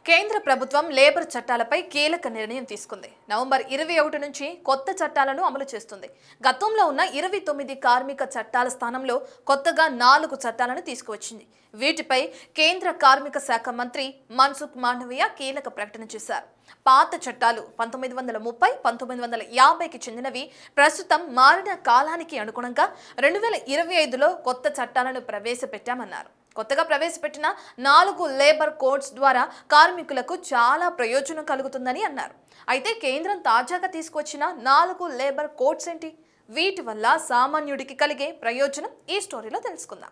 కేంద్ర ప్రభుత్వం లేబర్ చట్టాలపై కీలక నిర్ణయం తీసుకుంది. నవంబర్ 21 నుంచి కొత్త చట్టాలను అమలు చేస్తుంది. గతంలో ఉన్న 29 కార్మిక చట్టాల స్థానంలో కొత్తగా 4 చట్టాలను తీసుకువచ్చింది. వీటిపై కేంద్ర కార్మిక శాఖ మంత్రి మన్సుఖ్ మాండవీయ కీలక ప్రకటన చేశారు. పాత చట్టాలు 1930, 1950కి చెందినవి. ప్రస్తుతం మారిన కాలానికి అనుగుణంగా 2025లో కొత్త చట్టాలను ప్రవేశపెట్టామన్నారు. కొత్తగా ప్రవేశపెట్టిన 4 లేబర్ కోడ్స్ ద్వారా కార్మికులకు చాలా ప్రయోజనం కలుగుతుందని అన్నారు. అయితే కేంద్రం తాజాగా తీసుకొచ్చిన 4 లేబర్ కోడ్స్ ఏంటి? వీటి వల్ల సామాన్యుడికి కలిగే ప్రయోజనం ఈ స్టోరీలో తెలుసుకుందాం.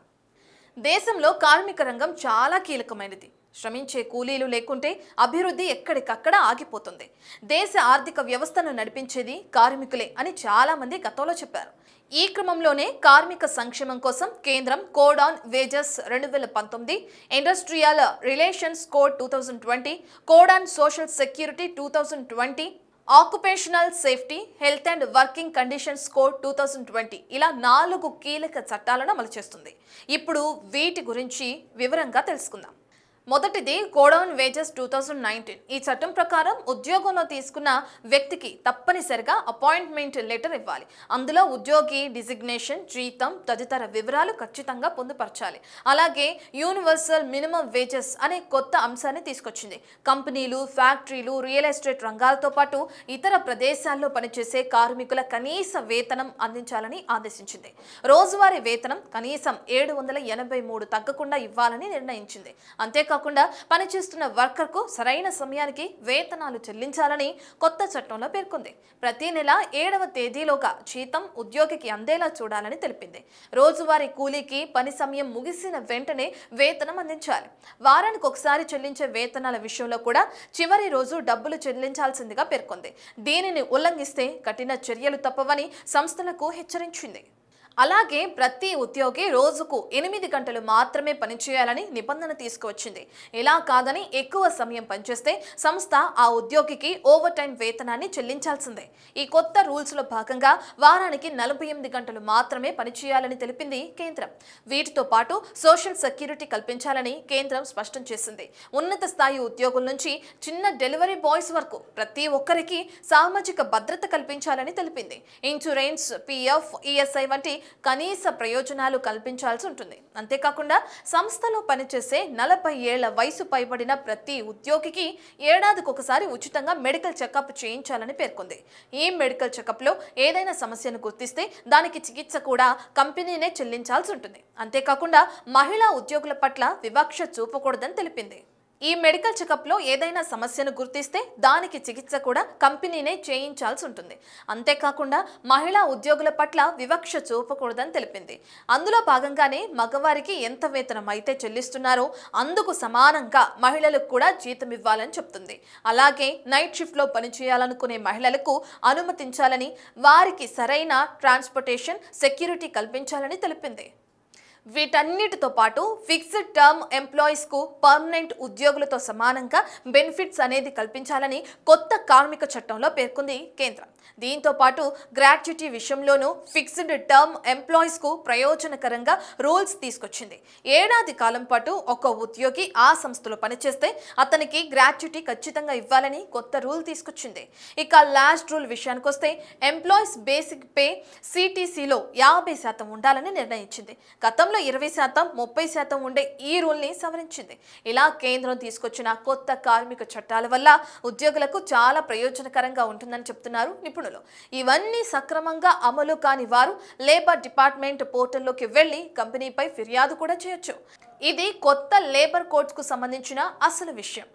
దేశంలో కార్మిక రంగం చాలా కీలకమైనది. శ్రమించే కూలీలు లేకుంటే అభివృద్ధి ఎక్కడికక్కడ ఆగిపోతుంది. దేశ ఆర్థిక వ్యవస్థను నడిపించేది కార్మికులే అని చాలా మంది గతంలో చెప్పారు. ఈ క్రమంలోనే కార్మిక సంక్షేమం కోసం కేంద్రం code on wages 2019, industrial relations code 2020, code on social security 2020, occupational safety, health and working conditions code 2020 ఇలా 4 కీలక చట్టాలను అమలు చేస్తుంది. ఇప్పుడు వీటి గురించి వివరంగా తెలుసుకుందాం. మొదటిది కోడ్ ఆన్ వేజెస్ 2019. ఈ చట్టం ప్రకారం ఉద్యోగంలో తీసుకున్న వ్యక్తికి తప్పనిసరిగా అపాయింట్మెంట్ లెటర్ ఇవ్వాలి. అందులో ఉద్యోగి డిజిగ్నేషన్, జీతం తదితర వివరాలు ఖచ్చితంగా పొందుపరచాలి. అలాగే యూనివర్సల్ మినిమం వేజెస్ అనే కొత్త అంశాన్ని తీసుకొచ్చింది. కంపెనీలు, ఫ్యాక్టరీలు, రియల్ ఎస్టేట్ రంగాలతో పాటు ఇతర ప్రదేశాల్లో పనిచేసే కార్మికుల కనీస వేతనం అందించాలని ఆదేశించింది. రోజువారీ వేతనం కనీసం 783 తగ్గకుండా ఇవ్వాలని నిర్ణయించింది. అంతేకాకుండా పనిచేస్తున్న వర్కర్ కు సరైన సమయానికి వేతనాలు చెల్లించాలని కొత్త చట్టంలో పేర్కొంది. ప్రతి నెల 7వ తేదీలోగా జీతం ఉద్యోగికి అందేలా చూడాలని తెలిపింది. రోజువారీ కూలీకి పని సమయం ముగిసిన వెంటనే వేతనం అందించాలి. వారానికి ఒకసారి చెల్లించే వేతనాల విషయంలో కూడా చివరి రోజు డబ్బులు చెల్లించాల్సిందిగా పేర్కొంది. దీనిని ఉల్లంఘిస్తే కఠిన చర్యలు తప్పవని సంస్థలకు హెచ్చరించింది. అలాగే ప్రతి ఉద్యోగి రోజుకు 8 గంటలు మాత్రమే పనిచేయాలని నిబంధన తీసుకువచ్చింది. ఇలా కాదని ఎక్కువ సమయం పనిచేస్తే సంస్థ ఆ ఉద్యోగికి ఓవర్ టైం వేతనాన్ని చెల్లించాల్సిందే. ఈ కొత్త రూల్స్ లో భాగంగా వారానికి 48 గంటలు మాత్రమే పనిచేయాలని తెలిపింది కేంద్రం. వీటితో పాటు సోషల్ సెక్యూరిటీ కల్పించాలని కేంద్రం స్పష్టం చేసింది. ఉన్నత స్థాయి ఉద్యోగుల నుంచి చిన్న డెలివరీ బాయ్స్ వరకు ప్రతి ఒక్కరికి సామాజిక భద్రత కల్పించాలని తెలిపింది. ఇన్సూరెన్స్, పిఎఫ్, ఈఎస్ఐ వంటి కనీస ప్రయోజనాలు కల్పించాల్సి ఉంటుంది. అంతేకాకుండా సంస్థలో పనిచేసే 40 ఏళ్ల వయసు పైబడిన ప్రతి ఉద్యోగికి ఏడాదికి ఒకసారి ఉచితంగా మెడికల్ చెకప్ చేయించాలని పేర్కొంది. ఈ మెడికల్ చెకప్ లో ఏదైనా సమస్యను గుర్తిస్తే దానికి చికిత్స కూడా కంపెనీనే చెల్లించాల్సి ఉంటుంది. అంతేకాకుండా మహిళా ఉద్యోగుల పట్ల వివక్ష చూపకూడదని తెలిపింది. ఈ మెడికల్ చెకప్ లో ఏదైనా సమస్యను గుర్తిస్తే దానికి చికిత్స కూడా కంపెనీనే చేయించాల్సి ఉంటుంది. అంతేకాకుండా మహిళా ఉద్యోగుల పట్ల వివక్ష చూపకూడదని తెలిపింది. అందులో భాగంగానే మగవారికి ఎంత వేతనం అయితే చెల్లిస్తున్నారో అందుకు సమానంగా మహిళలకు కూడా జీతం ఇవ్వాలని చెప్తుంది. అలాగే నైట్ షిఫ్ట్ లో పనిచేయాలనుకునే మహిళలకు అనుమతించాలని, వారికి సరైన ట్రాన్స్పోర్టేషన్, సెక్యూరిటీ కల్పించాలని తెలిపింది. వీటన్నిటితో పాటు ఫిక్స్డ్ టర్మ్ ఎంప్లాయీస్ కు పర్మనెంట్ ఉద్యోగులతో సమానంగా బెనిఫిట్స్ అనేది కల్పించాలని కొత్త కార్మిక చట్టంలో పేర్కొంది కేంద్రం. దీంతో పాటు గ్రాట్యుటీ విషయంలోనూ ఫిక్స్డ్ టర్మ్ ఎంప్లాయీస్ కు ప్రయోజనకరంగా రూల్స్ తీసుకొచ్చింది. ఏడాది కాలం పాటు ఒక ఉద్యోగి ఆ సంస్థలో పనిచేస్తే అతనికి గ్రాట్యుటీ ఖచ్చితంగా ఇవ్వాలని కొత్త రూల్ తీసుకొచ్చింది. ఇక లాస్ట్ రూల్ విషయానికి వస్తే ఎంప్లాయీస్ బేసిక్ పే సిటీసీలో 50% ఉండాలని నిర్ణయించింది. గతంలో 20%, 30% ఉండే ఈ రూల్ ని సవరించింది. ఇలా కేంద్రం తీసుకొచ్చిన కొత్త కార్మిక చట్టాల వల్ల ఉద్యోగులకు చాలా ప్రయోజనకరంగా ఉంటుందని చెప్తున్నారు నిపుణులు. ఇవన్నీ సక్రమంగా అమలు కాని వారు లేబర్ డిపార్ట్మెంట్ పోర్టల్లోకి వెళ్లి కంపెనీపై ఫిర్యాదు కూడా చేయొచ్చు. ఇది కొత్త లేబర్ కోడ్స్ కు సంబంధించిన అసలు విషయం.